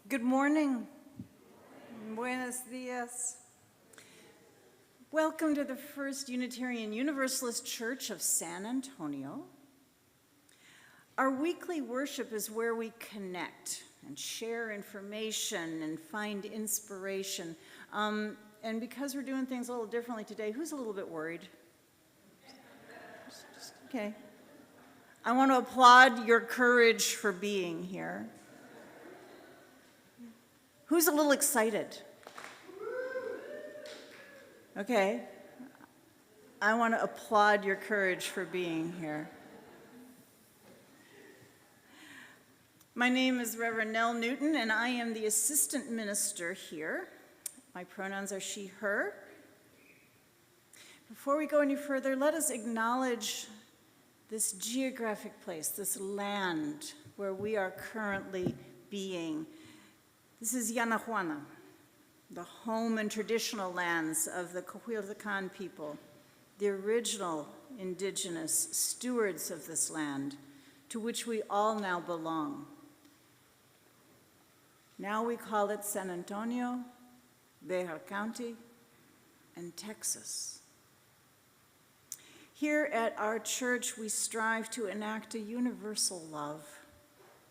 Good morning. Buenos dias. Welcome to the First Unitarian Universalist Church of San Antonio. Our weekly worship is where we connect and share information and find inspiration. And because we're doing things a little differently today, who's a little bit worried? Okay. I want to applaud your courage for being here. Who's a little excited? Okay. I want to applaud your courage for being here. My name is Reverend Nell Newton, and I am the assistant minister here. My pronouns are she, her. Before we go any further, let us acknowledge this geographic place, this land where we are currently being. This is Yanajuana, the home and traditional lands of the Coahuiltecan people, the original indigenous stewards of this land, to which we all now belong. Now we call it San Antonio, Bejar County, and Texas. Here at our church, we strive to enact a universal love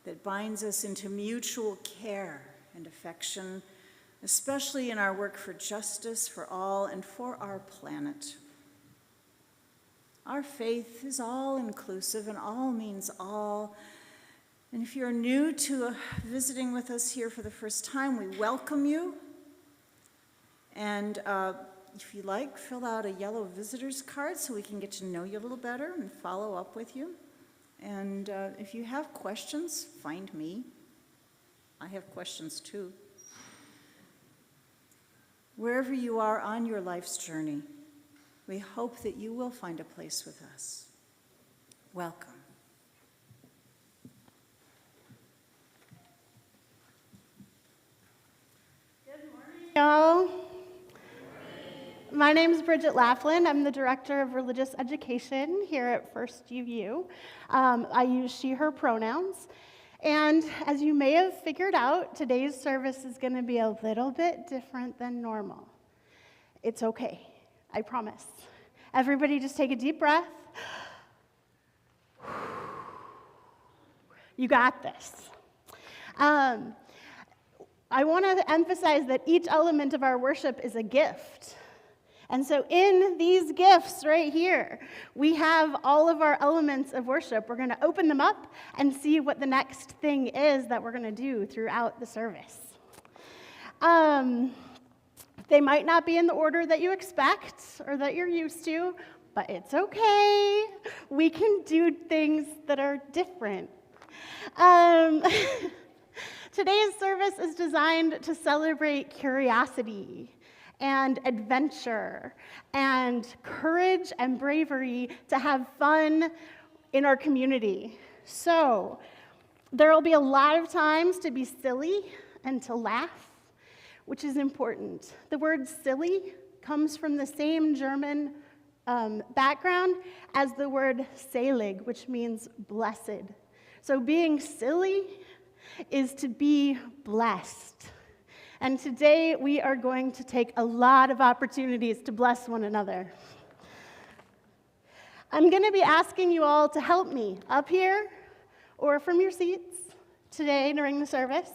that binds us into mutual care and affection, especially in our work for justice for all and for our planet. Our faith is all-inclusive, and all means all. And if you're new to visiting with us here for the first time, we welcome you. And if you like, fill out a yellow visitor's card so we can get to know you a little better and follow up with you. And if you have questions, find me. I have questions too. Wherever you are on your life's journey, we hope that you will find a place with us. Welcome. Good morning, y'all. My name is Bridget Laflin. I'm the Director of Religious Education here at First UU. I use she, her pronouns. And as you may have figured out, today's service is going to be a little bit different than normal. It's okay, I promise. Everybody just take a deep breath. You got this. I want to emphasize that each element of our worship is a gift. And so in these gifts right here, we have all of our elements of worship. We're going to open them up and see what the next thing is that we're going to do throughout the service. They might not be in the order that you expect or that you're used to, but it's okay. We can do things that are different. Today's service is designed to celebrate curiosity and adventure, and courage and bravery to have fun in our community. So there will be a lot of times to be silly and to laugh, which is important. The word silly comes from the same German background as the word selig, which means blessed. So being silly is to be blessed. And today we are going to take a lot of opportunities to bless one another. I'm going to be asking you all to help me up here or from your seats today during the service.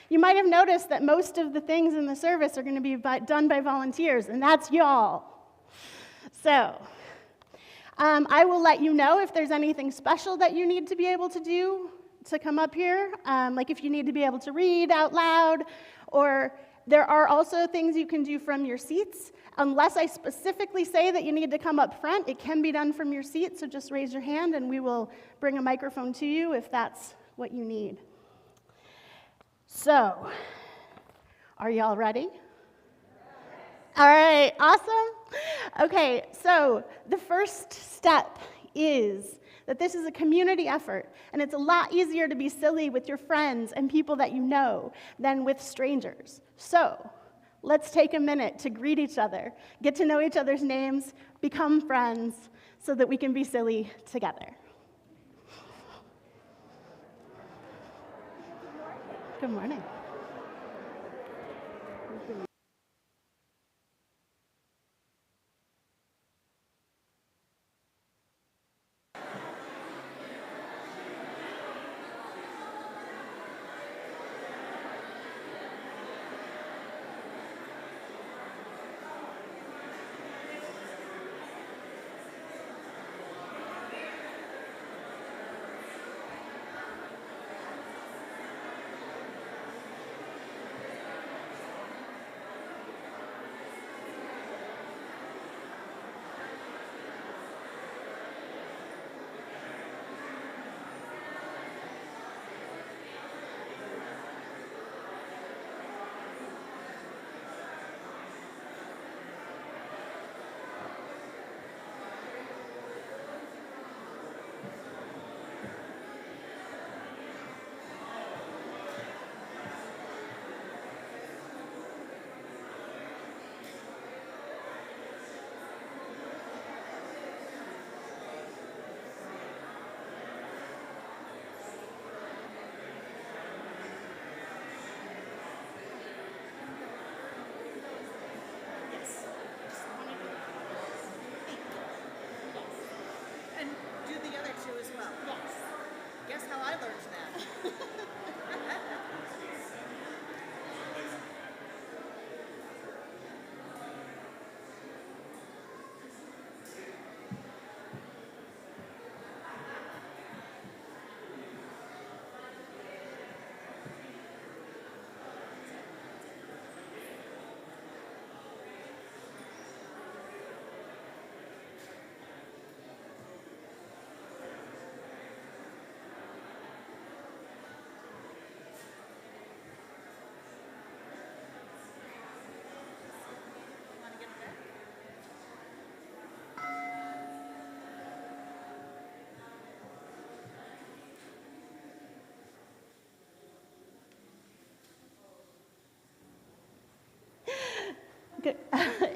You might have noticed that most of the things in the service are going to be done by volunteers, and that's y'all. So I will let you know if there's anything special that you need to be able to do to come up here, like if you need to be able to read out loud, or there are also things you can do from your seats. Unless I specifically say that you need to come up front, it can be done from your seat, so just raise your hand and we will bring a microphone to you if that's what you need. So, are y'all ready? All right, awesome. Okay, so the first step is that this is a community effort, and it's a lot easier to be silly with your friends and people that you know than with strangers. So let's take a minute to greet each other, get to know each other's names, become friends, so that we can be silly together. Good morning.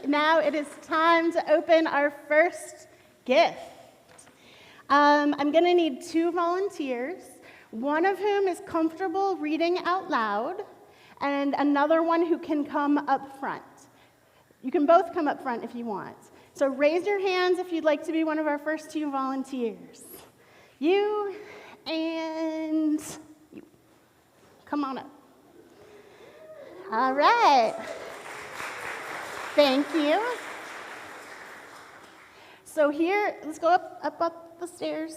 Now it is time to open our first gift. I'm going to need 2 volunteers, one of whom is comfortable reading out loud, and another one who can come up front. You can both come up front if you want. So raise your hands if you'd like to be one of our first 2 volunteers. You and you. Come on up. All right. Thank you. So here, let's go up the stairs.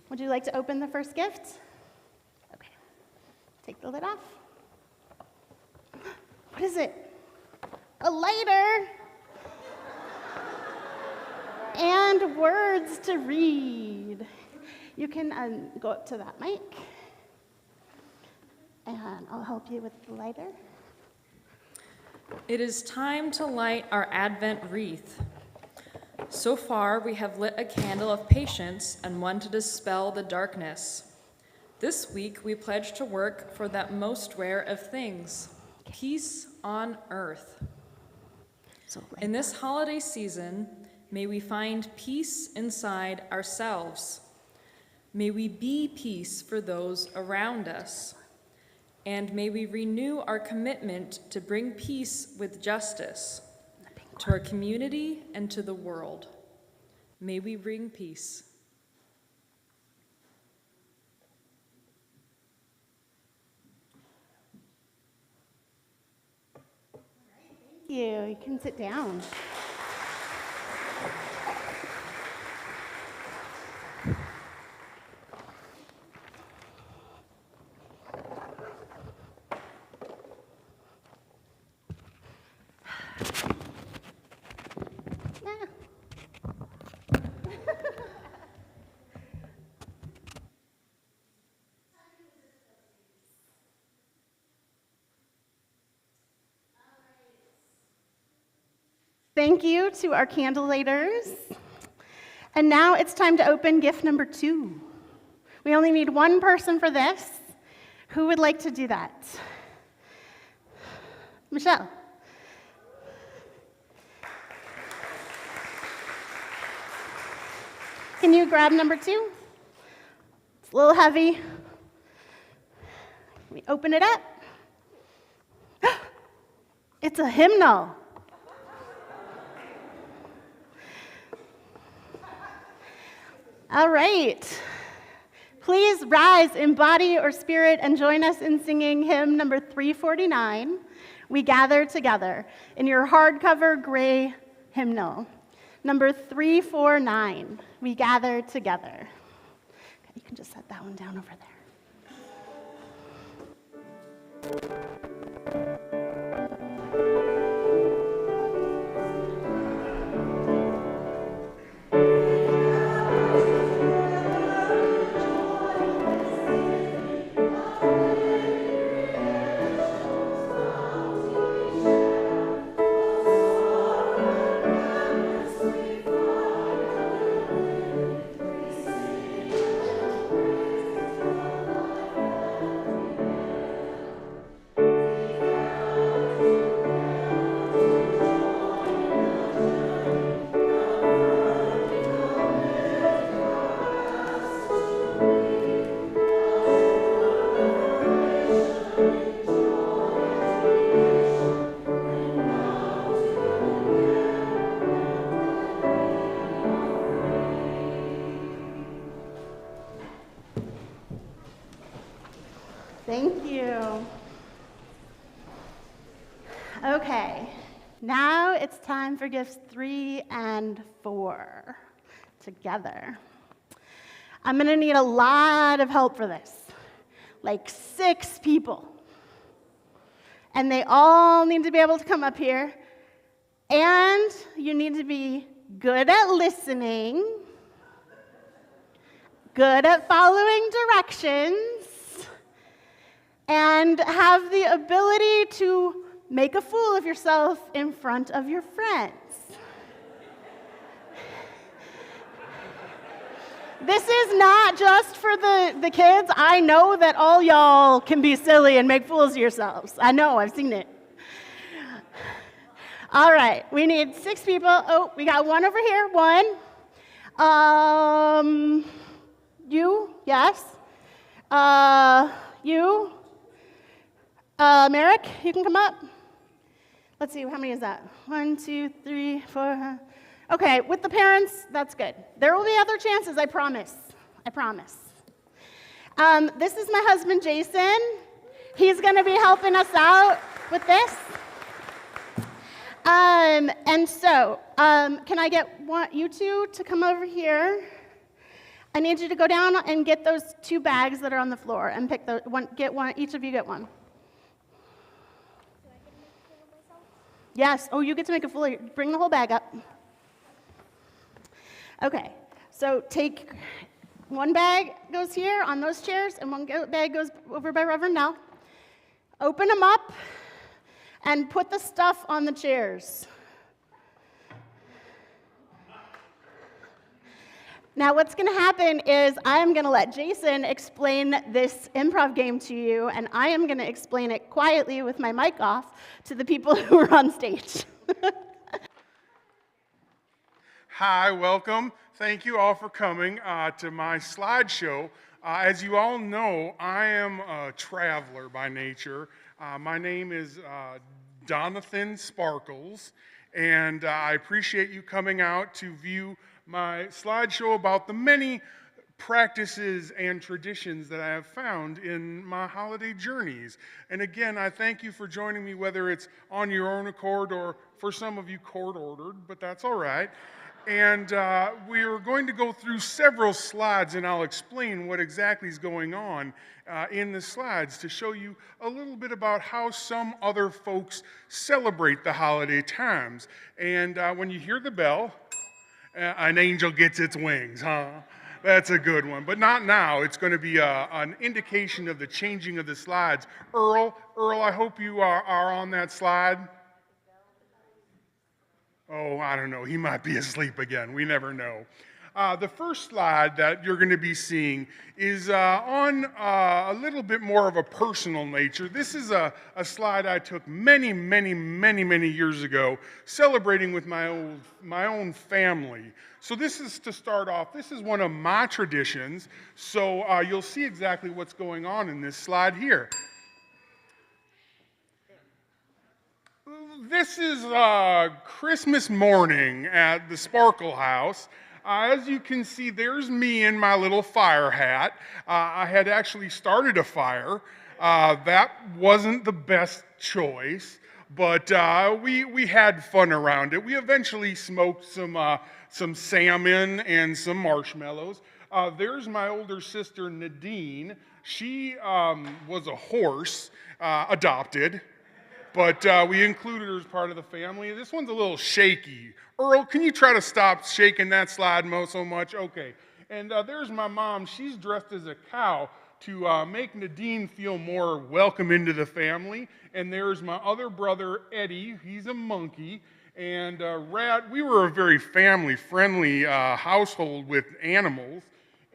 Would you like to open the first gift? Okay. Take the lid off. What is it? A lighter. And words to read. You can go up to that mic, and I'll help you with the lighter. It is time to light our Advent wreath. So far, we have lit a candle of patience and one to dispel the darkness. This week, we pledge to work for that most rare of things, peace on earth. In this holiday season, may we find peace inside ourselves. May we be peace for those around us. And may we renew our commitment to bring peace with justice to our community and to the world. May we bring peace. Thank you. You can sit down. Thank you to our candle lighters. And now it's time to open gift number 2. We only need 1 person for this. Who would like to do that? Michelle. Can you grab number 2? It's a little heavy. We open it up. It's a hymnal. All right. Please rise in body or spirit and join us in singing hymn number 349, We Gather Together, in your hardcover gray hymnal. Number 349, We Gather Together. Okay, you can just set that one down over there. Thank you. Okay, now it's time for gifts 3 and 4 together. I'm going to need a lot of help for this, like 6 people. And they all need to be able to come up here. And you need to be good at listening, good at following directions, and have the ability to make a fool of yourself in front of your friends. This is not just for the kids. I know that all y'all can be silly and make fools of yourselves. I know, I've seen it. All right, we need 6 people. Oh, we got one over here. One. You, yes. You. Merrick, you can come up. Let's see, how many is that? 1, 2, 3, 4. Okay, with the parents, that's good. There will be other chances, I promise. I promise. This is my husband, Jason. He's going to be helping us out with this. And so, can I get you two to come over here? I need you to go down and get those 2 bags that are on the floor and pick the one. Get one. Each of you get one. Yes. Oh, you get to make a full. Bring the whole bag up. Okay. So take one bag goes here on those chairs, and one bag goes over by Reverend Nell. Open them up and put the stuff on the chairs. Now, what's going to happen is I am going to let Jason explain this improv game to you, and I am going to explain it quietly with my mic off to the people who are on stage. Hi, welcome. Thank you all for coming to my slideshow. As you all know, I am a traveler by nature. My name is Jonathan Sparkles, and I appreciate you coming out to view my slideshow about the many practices and traditions that I have found in my holiday journeys. And again, I thank you for joining me, whether it's on your own accord or for some of you court-ordered, but that's all right. And we are going to go through several slides, and I'll explain what exactly is going on in the slides to show you a little bit about how some other folks celebrate the holiday times. And when you hear the bell, an angel gets its wings, huh? That's a good one, but not now. It's going to be an indication of the changing of the slides. Earl, I hope you are on that slide. Oh, I don't know. He might be asleep again. We never know. The first slide that you're going to be seeing is on a little bit more of a personal nature. This is a slide I took many years ago, celebrating with my own family. So this is to start off. This is one of my traditions. So you'll see exactly what's going on in this slide here. This is Christmas morning at the Sparkle House. As you can see, there's me in my little fire hat. I had actually started a fire. That wasn't the best choice, but we had fun around it. We eventually smoked some salmon and some marshmallows. There's my older sister, Nadine. She was a horse, adopted. But we included her as part of the family. This one's a little shaky. Earl, can you try to stop shaking that slide so much? Okay. And there's my mom. She's dressed as a cow to make Nadine feel more welcome into the family. And there's my other brother, Eddie. He's a monkey. And Rat, we were a very family-friendly household with animals.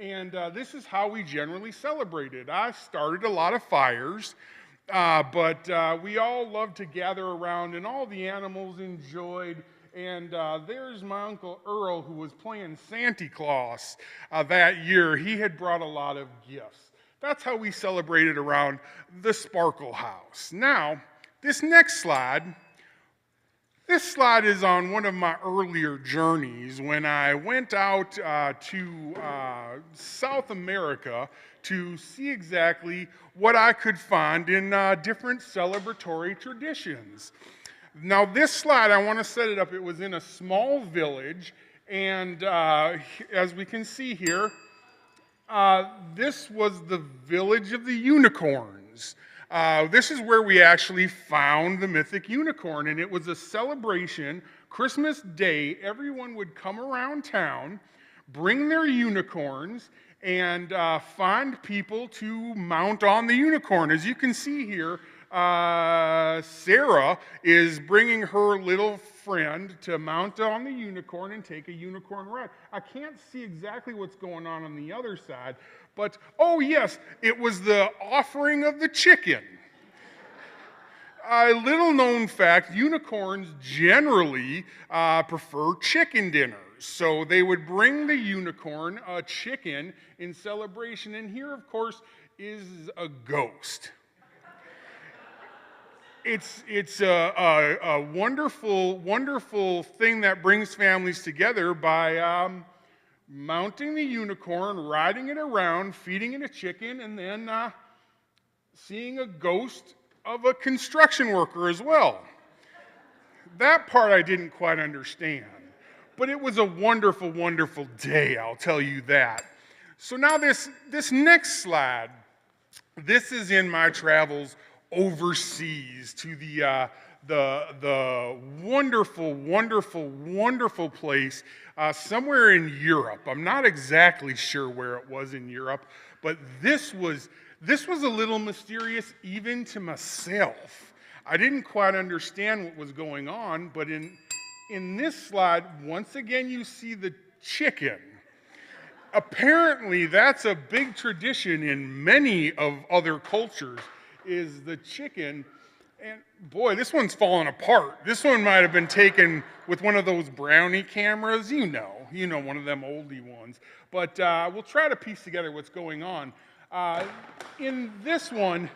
And this is how we generally celebrated. I started a lot of fires. But we all loved to gather around, and all the animals enjoyed. And there's my Uncle Earl, who was playing Santa Claus that year. He had brought a lot of gifts. That's how we celebrated around the Sparkle House. Now, this next slide, is on one of my earlier journeys when I went out to South America to see exactly what I could find in different celebratory traditions. Now, this slide, I want to set it up. It was in a small village, and as we can see here, this was the village of the unicorns. This is where we actually found the mythic unicorn, and it was a celebration. Christmas Day, everyone would come around town, bring their unicorns, and find people to mount on the unicorn. As you can see here, Sarah is bringing her little friend to mount on the unicorn and take a unicorn ride. I can't see exactly what's going on the other side, but oh yes, it was the offering of the chicken. A little known fact, unicorns generally prefer chicken dinners. So they would bring the unicorn a chicken in celebration. And here, of course, is a ghost. It's a wonderful, wonderful thing that brings families together by mounting the unicorn, riding it around, feeding it a chicken, and then seeing a ghost of a construction worker as well. That part I didn't quite understand, but it was a wonderful, wonderful day, I'll tell you that. So now this next slide, this is in my travels overseas to the wonderful, wonderful, wonderful place somewhere in Europe. I'm not exactly sure where it was in Europe, but this was a little mysterious even to myself. I didn't quite understand what was going on, but in this slide, once again, you see the chicken. Apparently, that's a big tradition in many of other cultures, is the chicken. And boy, this one's falling apart. This one might have been taken with one of those brownie cameras, you know, one of them oldie ones. But we'll try to piece together what's going on. In this one,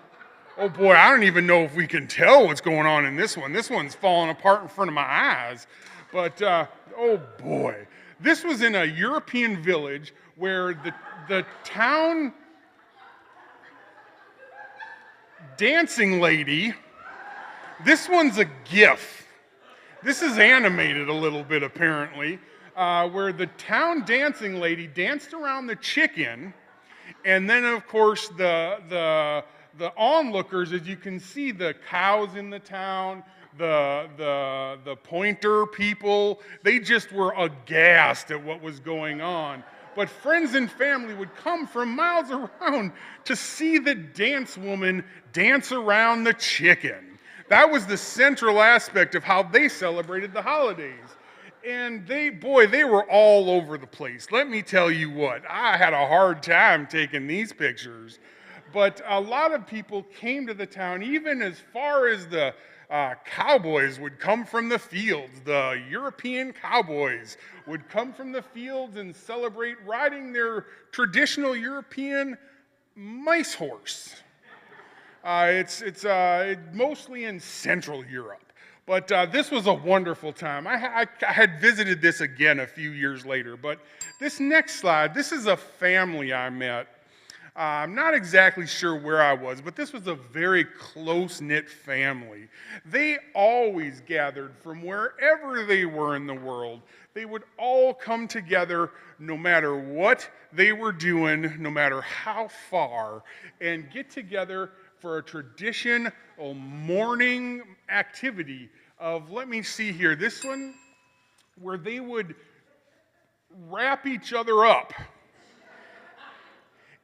oh boy, I don't even know if we can tell what's going on in this one. This one's falling apart in front of my eyes. But oh boy, this was in a European village where the town dancing lady, this one's a GIF. This is animated a little bit apparently, where the town dancing lady danced around the chicken, and then of course the onlookers, as you can see, the cows in the town, the pointer people, they just were aghast at what was going on. But friends and family would come from miles around to see the dance woman dance around the chicken. That was the central aspect of how they celebrated the holidays. And they were all over the place. Let me tell you what, I had a hard time taking these pictures. But a lot of people came to the town, even as far as the cowboys would come from the fields. The European cowboys would come from the fields and celebrate riding their traditional European mice horse. It's mostly in Central Europe. But this was a wonderful time. I had visited this again a few years later. But this next slide, this is a family I met. I'm not exactly sure where I was, but this was a very close-knit family. They always gathered from wherever they were in the world. They would all come together no matter what they were doing, no matter how far, and get together for a tradition, a morning activity of, let me see here, this one, where they would wrap each other up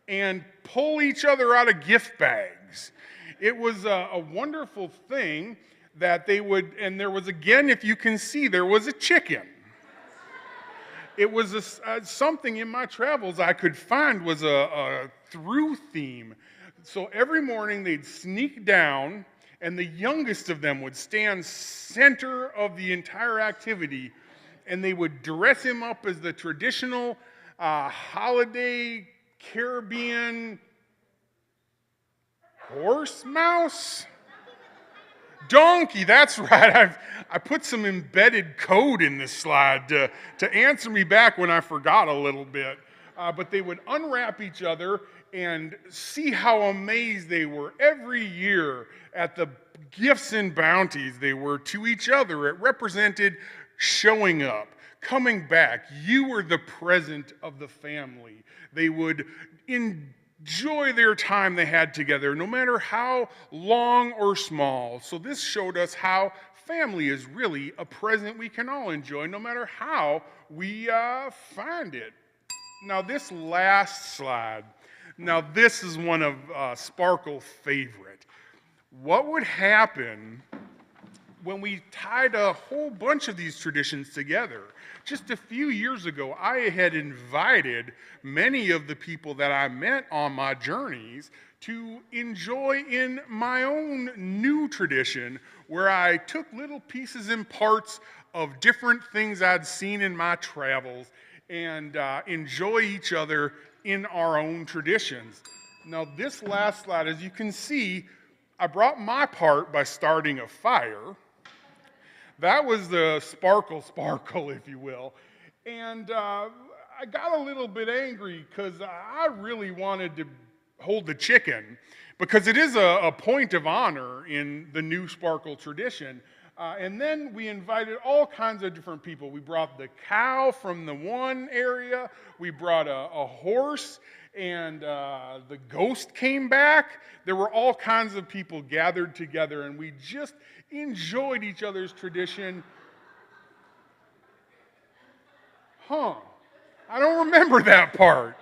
and pull each other out of gift bags. It was a wonderful thing that they would, and there was, again, if you can see, there was a chicken. It was something in my travels I could find was a through theme. So every morning they'd sneak down, and the youngest of them would stand center of the entire activity, and they would dress him up as the traditional holiday Caribbean horse, mouse, donkey. That's right. I put some embedded code in this slide to answer me back when I forgot a little bit. But they would unwrap each other and see how amazed they were every year at the gifts and bounties they were to each other. It represented showing up, coming back. You were the present of the family. They would enjoy their time they had together, no matter how long or small. So this showed us how family is really a present we can all enjoy, no matter how we find it. Now this last slide, now this is one of Sparkle's favorite. What would happen when we tied a whole bunch of these traditions together? Just a few years ago, I had invited many of the people that I met on my journeys to enjoy in my own new tradition where I took little pieces and parts of different things I'd seen in my travels and enjoy each other in our own traditions. Now, this last slide, as you can see, I brought my part by starting a fire. That was the sparkle, if you will. And I got a little bit angry because I really wanted to hold the chicken because it is a point of honor in the new sparkle tradition. And then we invited all kinds of different people. We brought the cow from the one area. We brought a horse, and the ghost came back. There were all kinds of people gathered together, and we just enjoyed each other's tradition. I don't remember that part.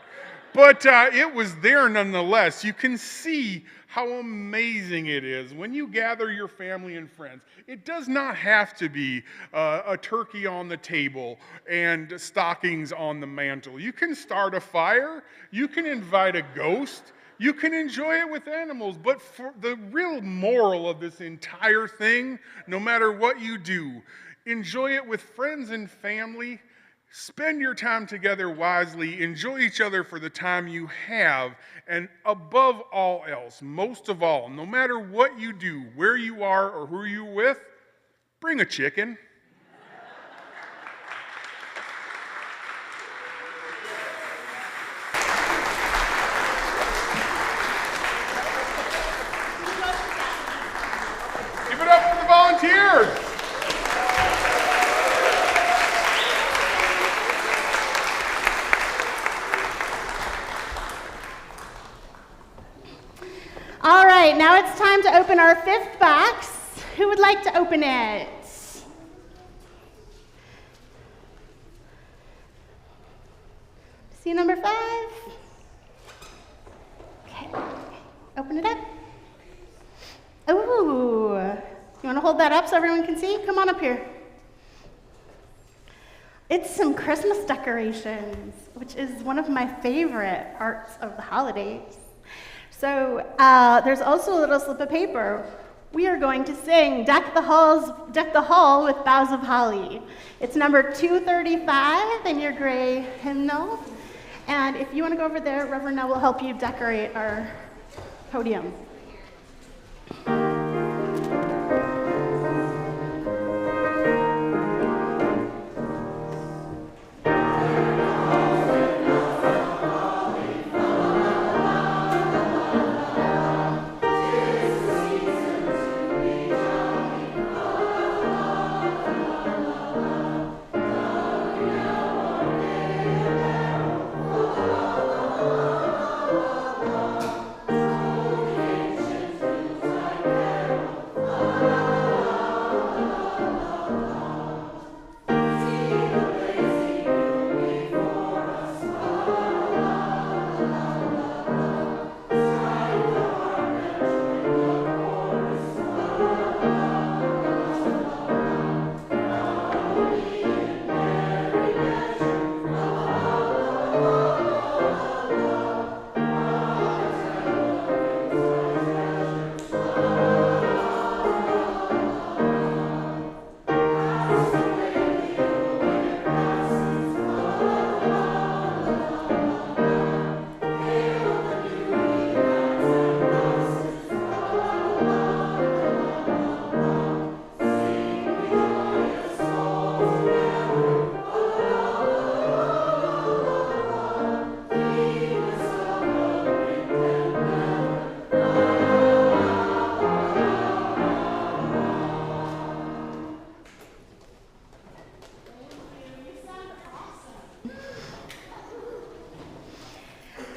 But it was there nonetheless. You can see how amazing it is when you gather your family and friends. It does not have to be a turkey on the table and stockings on the mantle. You can start a fire. You can invite a ghost. You can enjoy it with animals. But for the real moral of this entire thing, no matter what you do, enjoy it with friends and family. Spend your time together wisely, enjoy each other for the time you have, and above all else, most of all, no matter what you do, where you are or who you're with, bring a chicken. Give it up for the volunteers. All right, now it's time to open our fifth box. Who would like to open it? See number 5? Okay, open it up. Ooh, you want to hold that up so everyone can see? Come on up here. It's some Christmas decorations, which is one of my favorite parts of the holidays. So there's also a little slip of paper. We are going to sing Deck the Hall with Boughs of Holly. It's number 235 in your gray hymnal. And if you want to go over there, Reverend Nell will help you decorate our podium.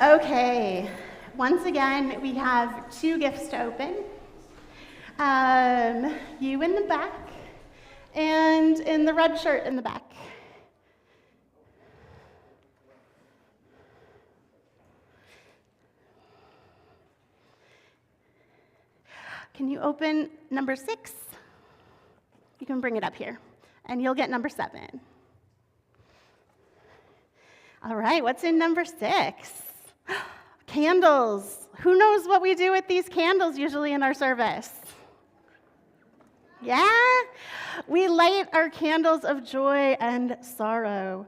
Okay, once again, we have 2 gifts to open. You in the back, and in the red shirt in the back. Can you open number 6? You can bring it up here, and you'll get number 7. All right, what's in number 6? Candles. Who knows what we do with these candles usually in our service? Yeah? We light our candles of joy and sorrow.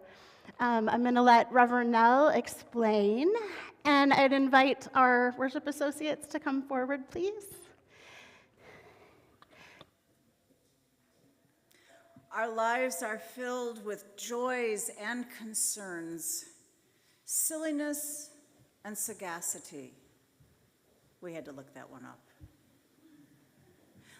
I'm going to let Reverend Nell explain, and I'd invite our worship associates to come forward, please. Our lives are filled with joys and concerns, silliness and sagacity. We had to look that one up.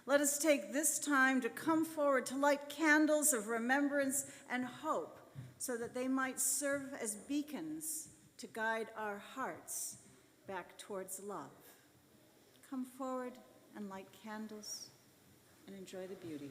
Let us take this time to come forward to light candles of remembrance and hope so that they might serve as beacons to guide our hearts back towards love. Come forward and light candles and enjoy the beauty.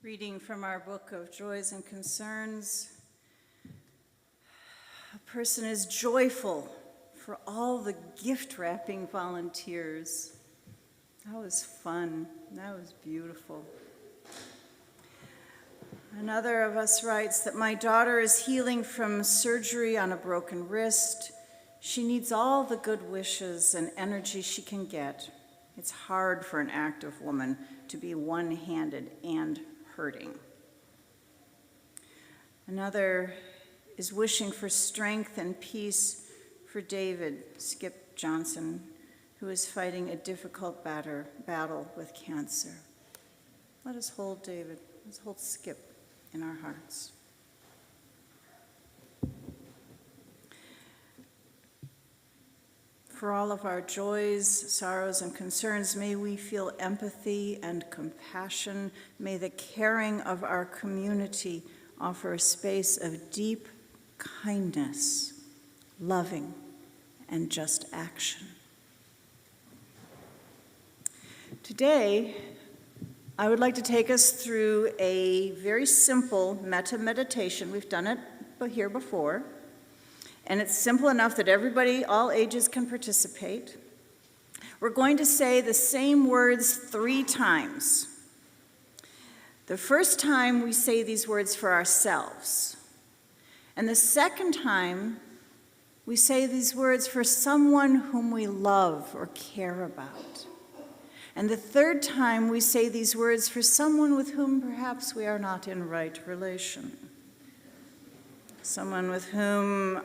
Reading from our book of Joys and Concerns. A person is joyful for all the gift wrapping volunteers. That was fun. That was beautiful. Another of us writes that my daughter is healing from surgery on a broken wrist. She needs all the good wishes and energy she can get. It's hard for an active woman to be one-handed and hurting. Another is wishing for strength and peace for David Skip Johnson, who is fighting a difficult battle with cancer. Let us hold David. Let's hold Skip in our hearts. For all of our joys, sorrows, and concerns, may we feel empathy and compassion. May the caring of our community offer a space of deep kindness, loving, and just action. Today, I would like to take us through a very simple metta meditation. We've done it here before, and it's simple enough that everybody, all ages, can participate. We're going to say the same words 3 times. The first time we say these words for ourselves, and the second time we say these words for someone whom we love or care about. And the third time we say these words for someone with whom perhaps we are not in right relation. Someone with whom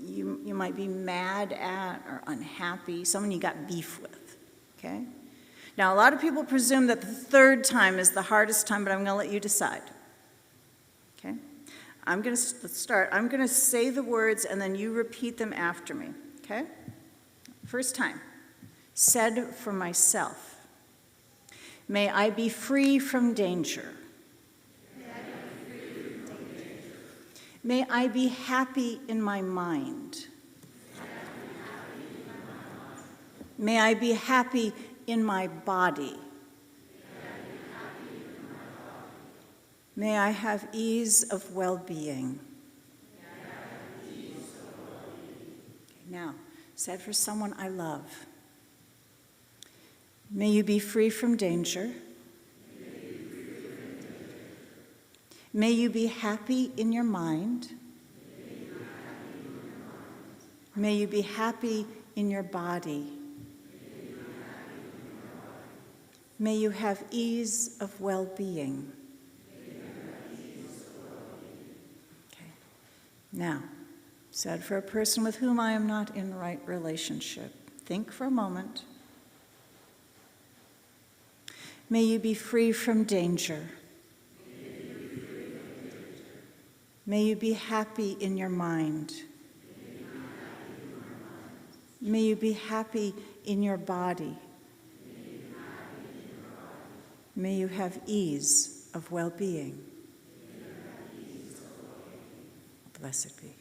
you might be mad at or unhappy, someone you got beef with, okay? Now, a lot of people presume that the third time is the hardest time, but I'm gonna let you decide, okay? Let's start. I'm gonna say the words and then you repeat them after me, okay? First time. Said for myself, may I be free from danger. May I be happy in my mind. May I be happy in my body. May I have ease of well-being. Okay, now, said for someone I love. May you be free from danger. May you be happy in your mind. May you be happy in your body. May you have ease of well-being. Okay. Now, said for a person with whom I am not in right relationship. Think for a moment. May you be free from danger. May you be happy in your mind. May you be happy in your body. May you have ease of well-being. Blessed be.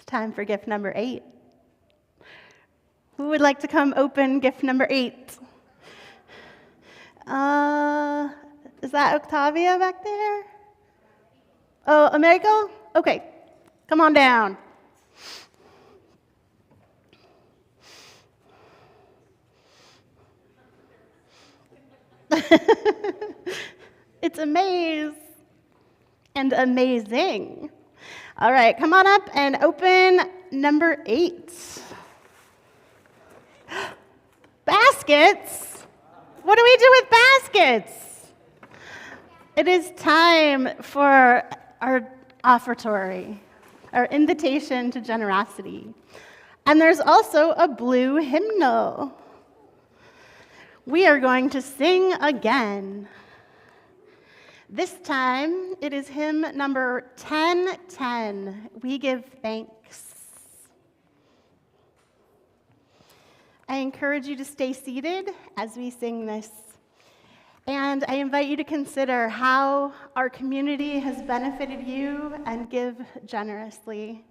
Time for gift number 8. Who would like to come open gift number 8? Is that Octavia back there? Oh, Americo? Okay, come on down. It's a maze and amazing. All right, come on up and open number 8. Baskets? What do we do with baskets? It is time for our offertory, our invitation to generosity. And there's also a blue hymnal. We are going to sing again. This time, it is hymn number 1010, We Give Thanks. I encourage you to stay seated as we sing this. And I invite you to consider how our community has benefited you and give generously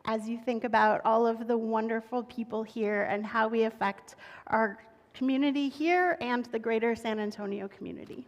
as you think about all of the wonderful people here and how we affect our community here and the greater San Antonio community.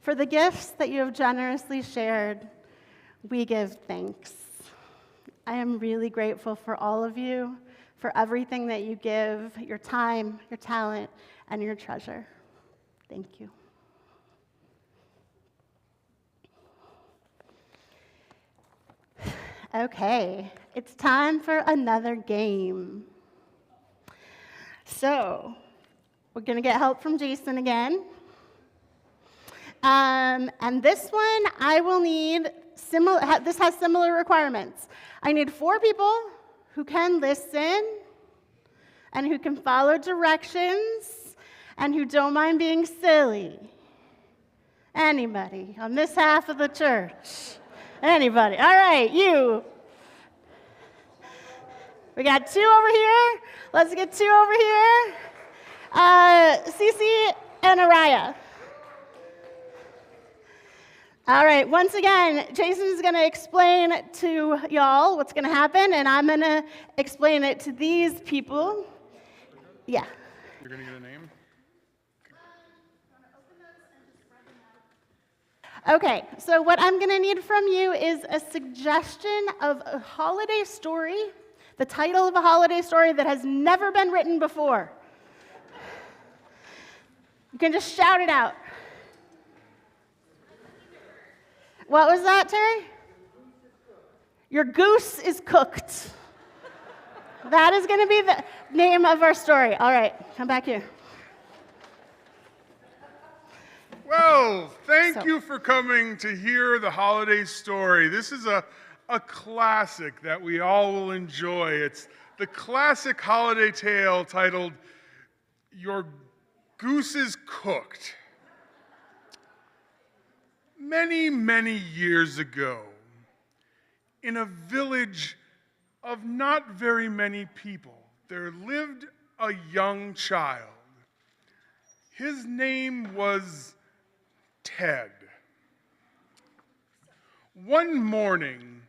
For the gifts that you have generously shared, we give thanks. I am really grateful for all of you, for everything that you give, your time, your talent, and your treasure. Thank you. Okay, it's time for another game. So, we're going to get help from Jason again. And this one, I will need this has similar requirements. I need 4 people who can listen and who can follow directions and who don't mind being silly. Anybody on this half of the church? Anybody? All right, you. We got 2 over here. Let's get 2 over here. Cece and Araya. All right, once again, Jason is going to explain to y'all what's going to happen, and I'm going to explain it to these people. Yeah. You're going to get a name? Okay, so what I'm going to need from you is a suggestion of a holiday story, the title of a holiday story that has never been written before. You can just shout it out. What was that, Terry? Your goose is cooked. That is going to be the name of our story. All right, come back here. Well, thank you for coming to hear the holiday story. This is a classic that we all will enjoy. It's the classic holiday tale titled, Your Goose is Cooked. Many, many years ago, in a village of not very many people, there lived a young child. His name was Ted. One morning,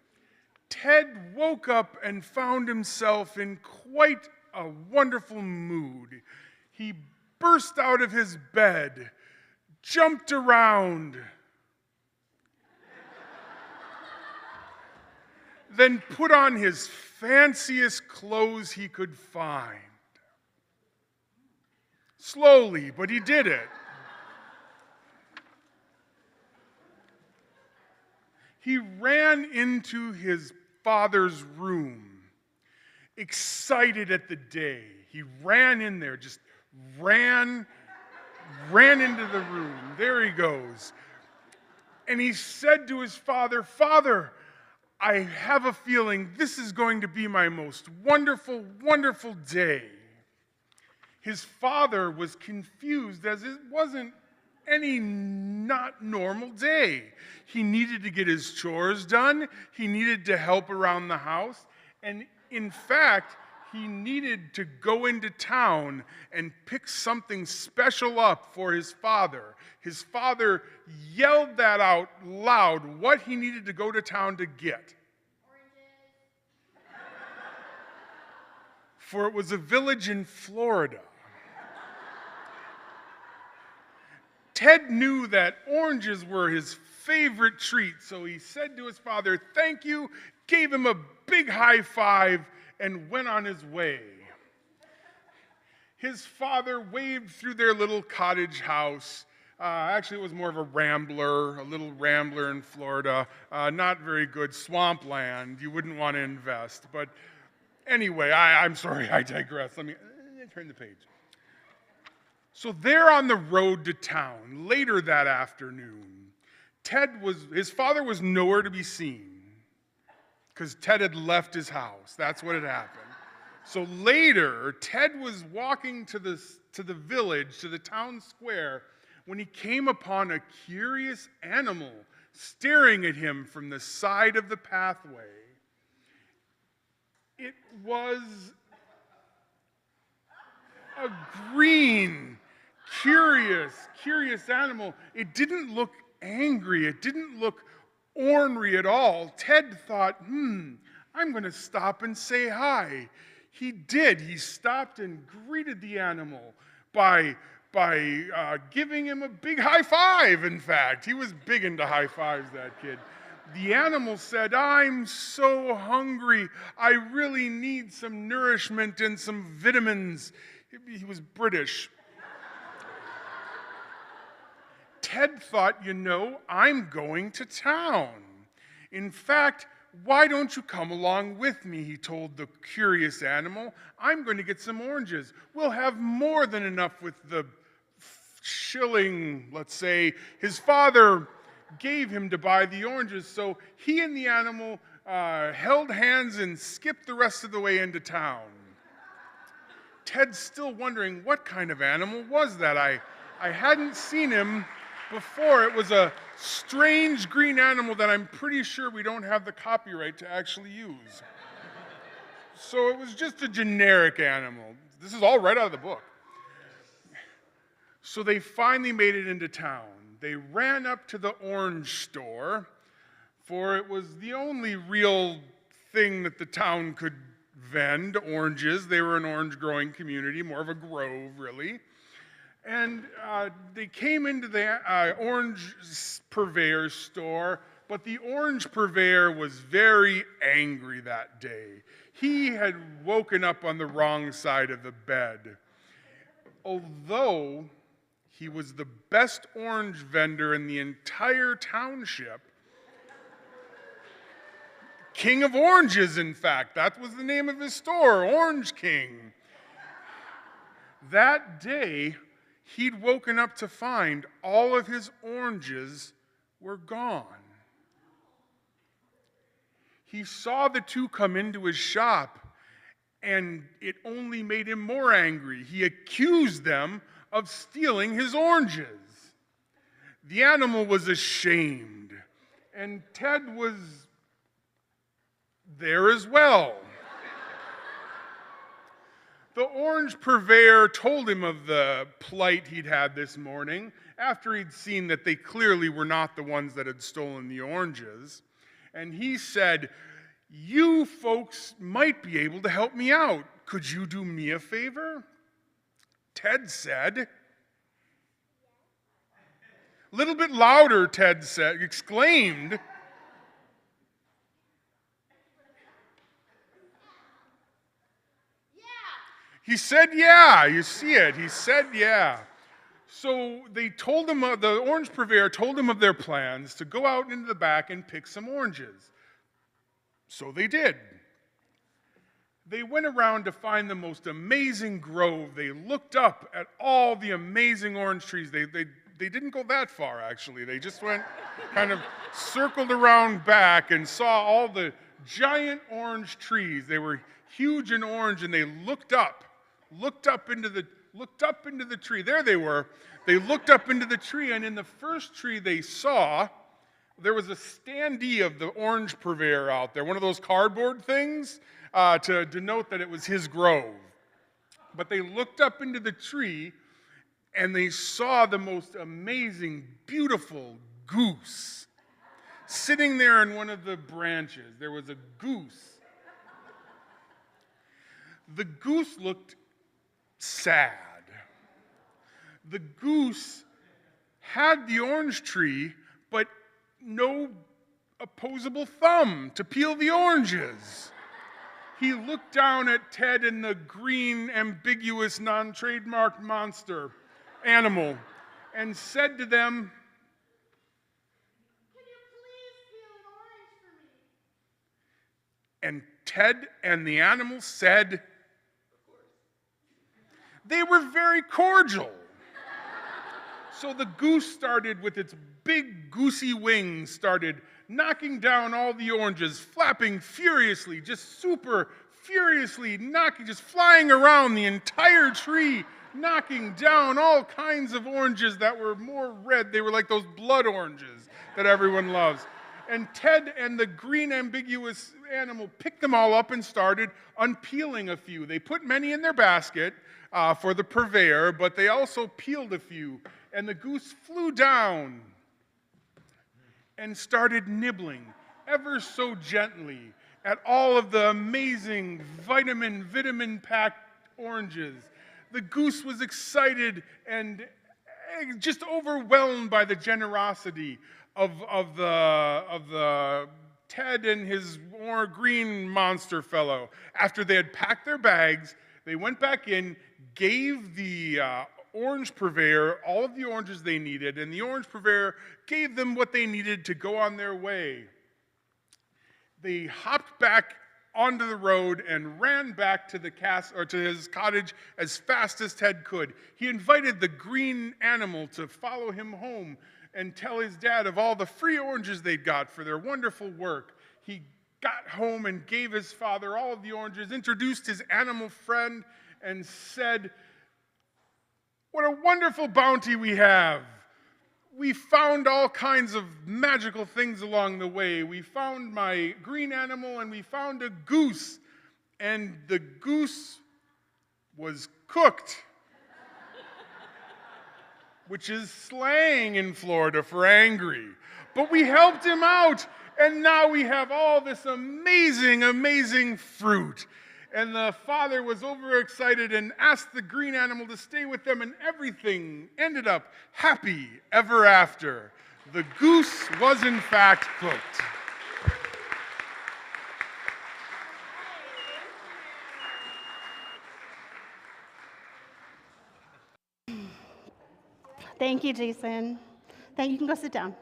Ted woke up and found himself in quite a wonderful mood. He burst out of his bed, jumped around, then put on his fanciest clothes he could find. Slowly, but he did it. He ran into his father's room, excited at the day. He ran in there, just ran into the room. There he goes. And he said to his father, "Father, I have a feeling this is going to be my most wonderful, wonderful day." His father was confused as it wasn't any not normal day. He needed to get his chores done. He needed to help around the house. And in fact, he needed to go into town and pick something special up for his father. His father yelled that out loud, what he needed to go to town to get. For it was a village in Florida. Ted knew that oranges were his favorite treat, so he said to his father, "Thank you," gave him a big high five, and went on his way. His father waved through their little cottage house. Actually, it was more of a little rambler in Florida. Not very good, swampland. You wouldn't want to invest. But anyway, I'm sorry, I digress. Let me turn the page. So they're on the road to town later that afternoon. His father was nowhere to be seen because Ted had left his house. That's what had happened. So later, Ted was walking to the village, to the town square, when he came upon a curious animal staring at him from the side of the pathway. It was a green, curious animal. It didn't look angry. It didn't look ornery at all. Ted thought, I'm going to stop and say hi. He did. He stopped and greeted the animal by giving him a big high five, in fact. He was big into high fives, that kid. The animal said, "I'm so hungry. I really need some nourishment and some vitamins." He was British. Ted thought, I'm going to town. In fact, why don't you come along with me, he told the curious animal. I'm going to get some oranges. We'll have more than enough with the shilling, let's say, his father gave him to buy the oranges. So he and the animal held hands and skipped the rest of the way into town. Ted's still wondering, what kind of animal was that? I hadn't seen him before. It was a strange green animal that I'm pretty sure we don't have the copyright to actually use. So it was just a generic animal. This is all right out of the book. So they finally made it into town. They ran up to the orange store, for it was the only real thing that the town could vend, oranges. They were an orange growing community, more of a grove, really. And they came into the orange purveyor store, but the orange purveyor was very angry that day. He had woken up on the wrong side of the bed. Although he was the best orange vendor in the entire township, King of Oranges, in fact. That was the name of his store, Orange King. That day, he'd woken up to find all of his oranges were gone. He saw the two come into his shop, and it only made him more angry. He accused them of stealing his oranges. The animal was ashamed, and Ted was there as well. The orange purveyor told him of the plight he'd had this morning after he'd seen that they clearly were not the ones that had stolen the oranges. And he said, "You folks might be able to help me out. Could you do me a favor?" Ted said. A little bit louder, Ted said, exclaimed. He said, "Yeah," you see it. He said, "Yeah." So they told him, the orange purveyor told him of their plans to go out into the back and pick some oranges. So they did. They went around to find the most amazing grove. They looked up at all the amazing orange trees. They didn't go that far, actually. They just went kind of circled around back and saw all the giant orange trees. They were huge and orange, and they looked up into the looked up into the tree. There they were. They looked up into the tree, and in the first tree they saw, there was a standee of the orange purveyor out there, one of those cardboard things to denote that it was his grove. But they looked up into the tree, and they saw the most amazing, beautiful goose sitting there in one of the branches. There was a goose. The goose looked sad. The goose had the orange tree, but no opposable thumb to peel the oranges. He looked down at Ted and the green, ambiguous, non-trademarked monster animal and said to them, "Can you please peel an orange for me?" and Ted and the animal said, they were very cordial. So the goose started with its big goosey wings, started knocking down all the oranges, flapping furiously, just super furiously knocking, just flying around the entire tree, knocking down all kinds of oranges that were more red. They were like those blood oranges that everyone loves. And Ted and the green ambiguous animal picked them all up and started unpeeling a few. They put many in their basket for the purveyor, but they also peeled a few. And the goose flew down and started nibbling ever so gently at all of the amazing vitamin-packed oranges. The goose was excited and just overwhelmed by the generosity of the Ted and his green monster fellow. After they had packed their bags, they went back in, gave the orange purveyor all of the oranges they needed, and the orange purveyor gave them what they needed to go on their way. They hopped back onto the road and ran back to the to his cottage as fast as Ted could. He invited the green animal to follow him home and tell his dad of all the free oranges they'd got for their wonderful work. He got home and gave his father all of the oranges, introduced his animal friend, and said, "What a wonderful bounty we have. We found all kinds of magical things along the way. We found my green animal and we found a goose. And the goose was cooked," which is slang in Florida for angry. But we helped him out, and now we have all this amazing, amazing fruit. And the father was overexcited and asked the green animal to stay with them, and everything ended up happy ever after. The goose was in fact cooked. Thank you, Jason. Thank you. You can go sit down.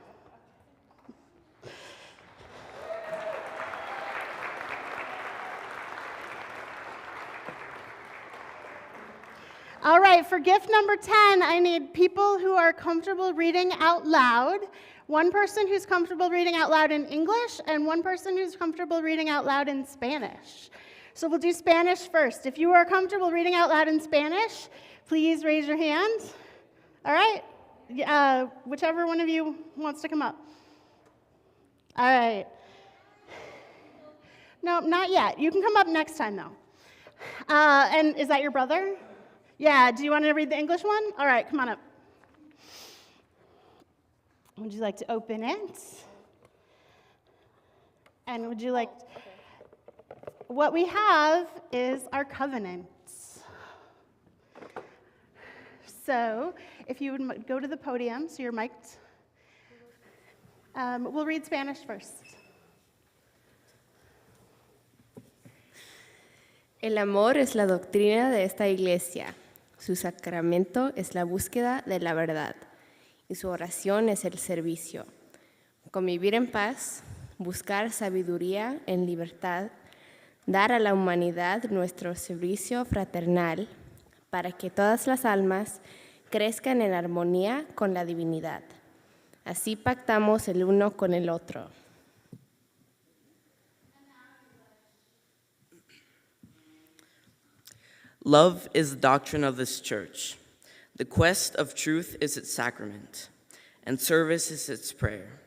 All right, for gift number 10, I need people who are comfortable reading out loud. One person who's comfortable reading out loud in English, and one person who's comfortable reading out loud in Spanish. So we'll do Spanish first. If you are comfortable reading out loud in Spanish, please raise your hand. All right? Whichever one of you wants to come up. All right. No, not yet. You can come up next time, though. And is that your brother? Yeah, do you want to read the English one? All right, come on up. Would you like to open it? And would you like... What we have is our covenants. So, if you would go to the podium, so you're mic'd. We'll read Spanish first. El amor es la doctrina de esta iglesia. Su sacramento es la búsqueda de la verdad. Y su oración es el servicio. Convivir en paz, buscar sabiduría en libertad, dar a la humanidad nuestro servicio fraternal para que todas las almas crezcan en armonía con la divinidad. Así pactamos el uno con el otro. Love is the doctrine of this church. The quest of truth is its sacrament, and service is its prayer.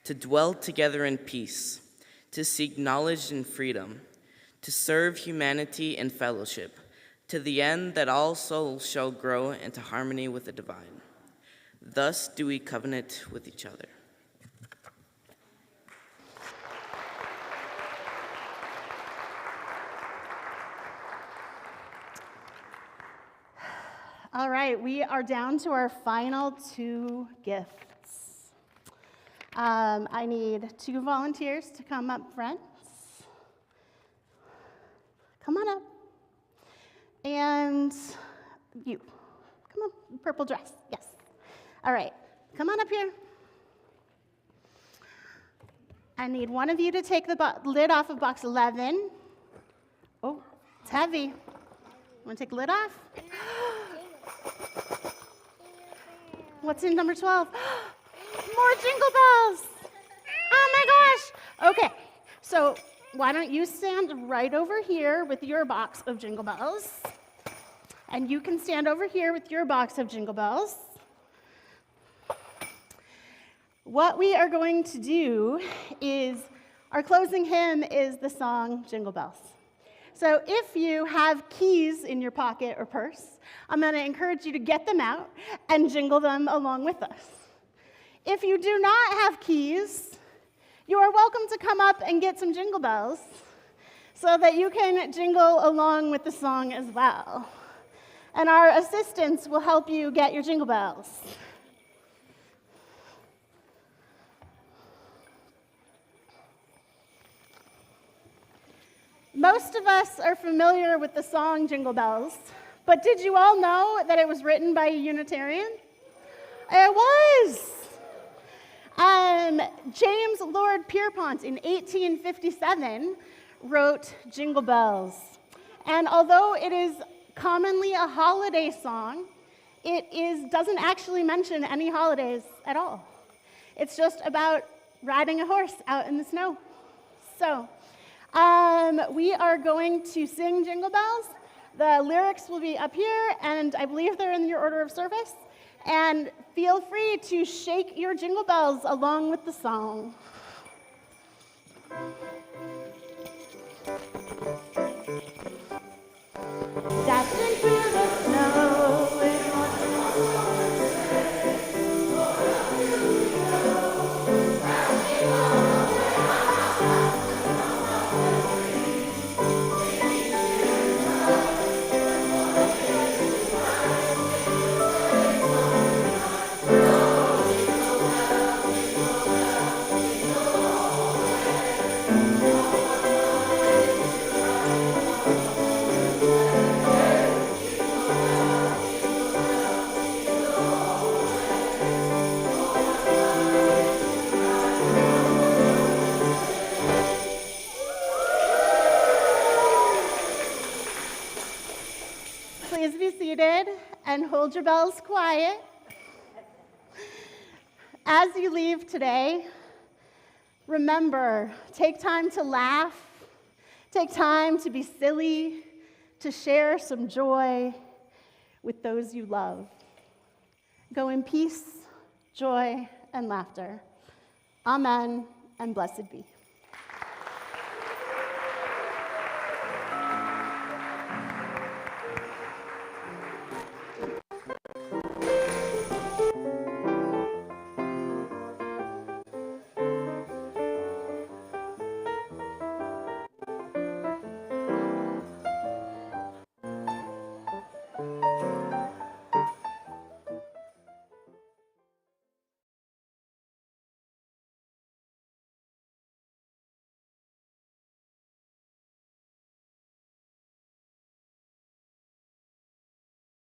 To dwell together in peace, to seek knowledge and freedom, to serve humanity in fellowship, to the end that all souls shall grow into harmony with the divine. Thus do we covenant with each other. All right, we are down to our final 2 gifts. I need 2 volunteers to come up front. Come on up. And you. Come on, purple dress. Yes. All right, come on up here. I need one of you to take the lid off of box 11. Oh, it's heavy. Want to take the lid off? What's in number 12? More jingle bells! Oh my gosh! Okay, so why don't you stand right over here with your box of jingle bells? And you can stand over here with your box of jingle bells. What we are going to do is, our closing hymn is the song Jingle Bells. So if you have keys in your pocket or purse, I'm going to encourage you to get them out and jingle them along with us. If you do not have keys, you are welcome to come up and get some jingle bells so that you can jingle along with the song as well. And our assistants will help you get your jingle bells. Most of us are familiar with the song Jingle Bells, but did you all know that it was written by a Unitarian? It was! James Lord Pierpont in 1857 wrote Jingle Bells. And although it is commonly a holiday song, it doesn't actually mention any holidays at all. It's just about riding a horse out in the snow. So, we are going to sing Jingle Bells. The lyrics will be up here, and I believe they're in your order of service. And feel free to shake your jingle bells along with the song. Dashing through the snow in Please be seated and hold your bells quiet. As you leave today, remember, take time to laugh, take time to be silly, to share some joy with those you love. Go in peace, joy, and laughter. Amen, and blessed be.